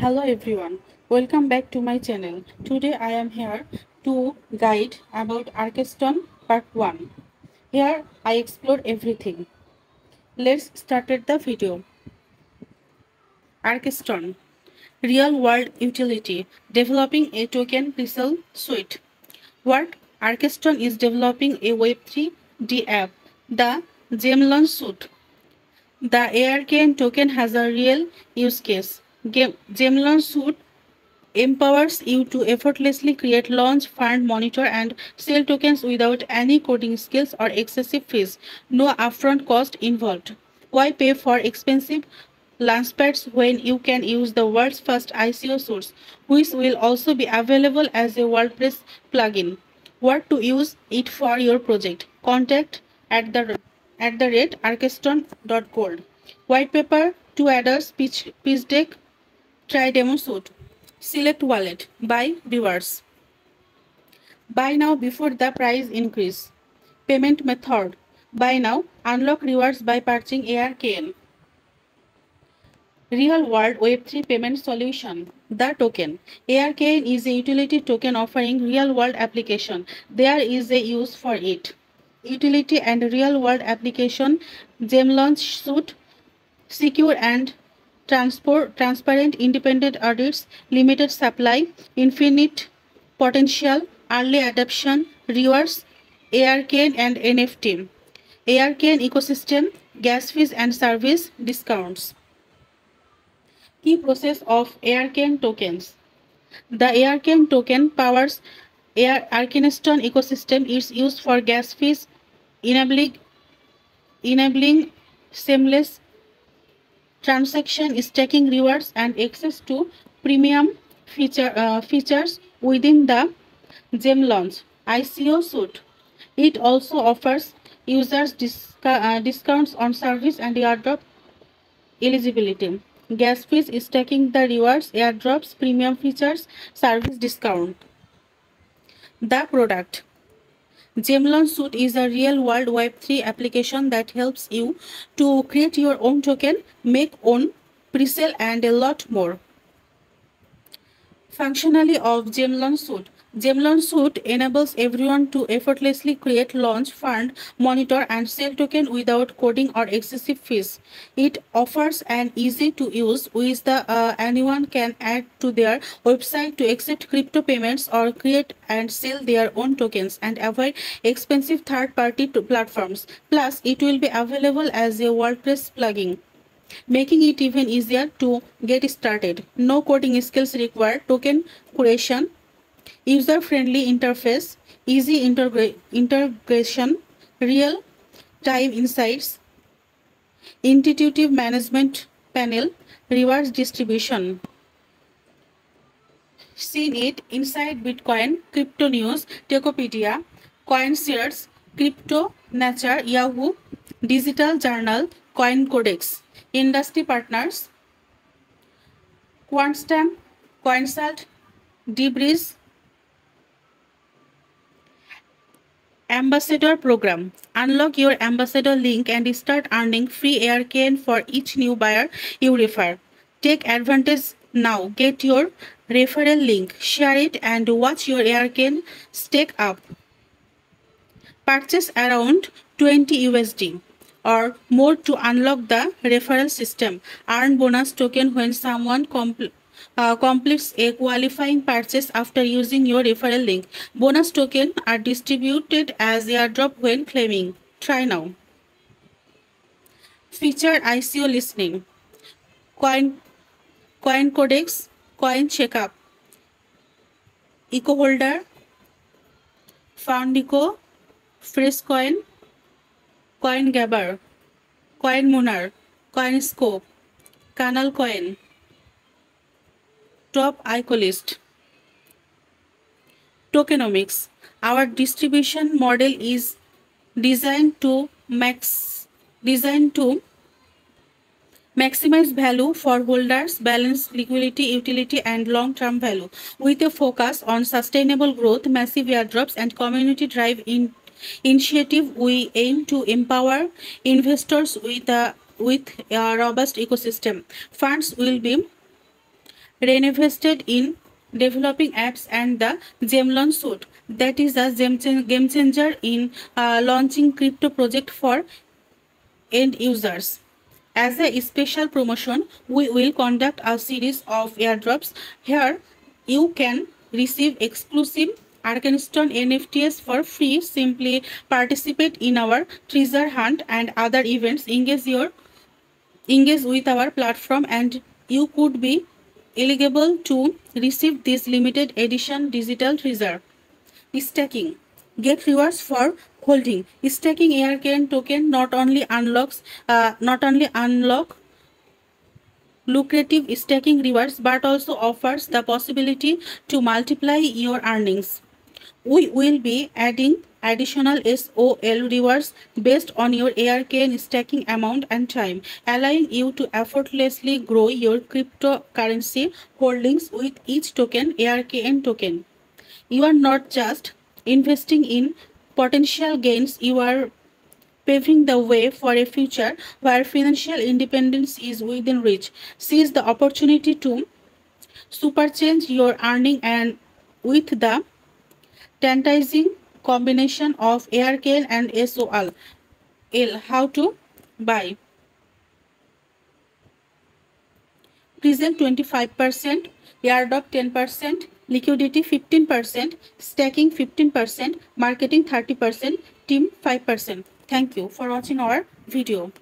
Hello everyone, welcome back to my channel. Today I am here to guide about Arceston Part 1. Here I explore everything. Let's start the video. Arceston Real World Utility Developing a Token Presale Suite. What Arceston is developing a Web3D app, the Gemlon Suite. The ARKN token has a real use case. Gemlon Suite empowers you to effortlessly create, launch, fund, monitor, and sell tokens without any coding skills or excessive fees. No upfront cost involved. Why pay for expensive launchpads when you can use the world's first ICO source, which will also be available as a WordPress plugin? What to use it for your project? Contact at the rate arceston.gold. White paper, 2 adders, pitch deck, try demo suit. Select wallet. Buy rewards. Buy now before the price increase. Payment method. Buy now. Unlock rewards by purchasing ARKN. Real world Web3 payment solution. The token. ARKN is a utility token offering real world application. There is a use for it. Utility and real world application. Gemlon suite. Secure and transparent independent audits, limited supply, infinite potential, early adoption, rewards, ARKN and NFT. ARKN ecosystem, gas fees and service discounts. Key process of ARKN tokens. The ARKN token powers Arcaneston ecosystem is used for gas fees, enabling seamless transaction, stacking rewards, and access to premium features within the Gemlons ICO suite. It also offers users discounts on service and airdrop eligibility. Gas fees, stacking the rewards, airdrops, premium features, service discount. The product. Gemlon Suite is a real-world Web3 application that helps you to create your own token, make own, pre-sale, and a lot more. Functionality of Gemlon Suite. Gemlon Suite enables everyone to effortlessly create, launch, fund, monitor, and sell token without coding or excessive fees. It offers an easy-to-use which anyone can add to their website to accept crypto payments or create and sell their own tokens and avoid expensive third-party platforms. Plus, it will be available as a WordPress plugin, making it even easier to get started. No coding skills required. Token creation, user-friendly interface, easy integration, real-time insights, intuitive management panel, rewards distribution. Seen it inside Bitcoin, Crypto News, Tokopedia, CoinShares, Crypto Nature, Yahoo, Digital Journal, Coin Codex. Industry partners: Quantstamp, Coinsalt, Debris. Ambassador Program. Unlock your ambassador link and start earning free ARKN for each new buyer you refer. Take advantage now. Get your referral link, share it, and watch your ARKN stack up. Purchase around 20 USD or more to unlock the referral system. Earn bonus token when someone completes a qualifying purchase after using your referral link. Bonus tokens are distributed as airdrop when claiming. Try now. Featured ICO listening. Coin Codex, Coin Checkup, Eco Holder, Foundico, Freshcoin, Coin Gabber, Coin Monarch, Coin Scope, Canal Coin, Top ICO list. Tokenomics. Our distribution model is designed to maximize value for holders, balance liquidity, utility, and long-term value, with a focus on sustainable growth, massive airdrops, and community-drive initiative. We aim to empower investors with a robust ecosystem. Funds will be reinvested in developing apps and the Gemlon suite. That is a game changer in launching crypto project for end users. As a special promotion, we will conduct a series of airdrops. Here, you can receive exclusive Arcanistone NFTs for free. Simply participate in our treasure hunt and other events. Engage with our platform, and you could be eligible to receive this limited edition digital treasure. Stacking. Get rewards for holding. Stacking ARKN token not only unlock lucrative stacking rewards but also offers the possibility to multiply your earnings. We will be adding additional SOL rewards based on your ARKN stacking amount and time, allowing you to effortlessly grow your cryptocurrency holdings with each token ARKN token. You are not just investing in potential gains, you are paving the way for a future where financial independence is within reach. Seize the opportunity to superchange your earning and with the tantalizing combination of ARKN and SOL. How to buy? Present 25%, airdrop 10%, liquidity 15%, stacking 15%, marketing 30%, team 5%. Thank you for watching our video.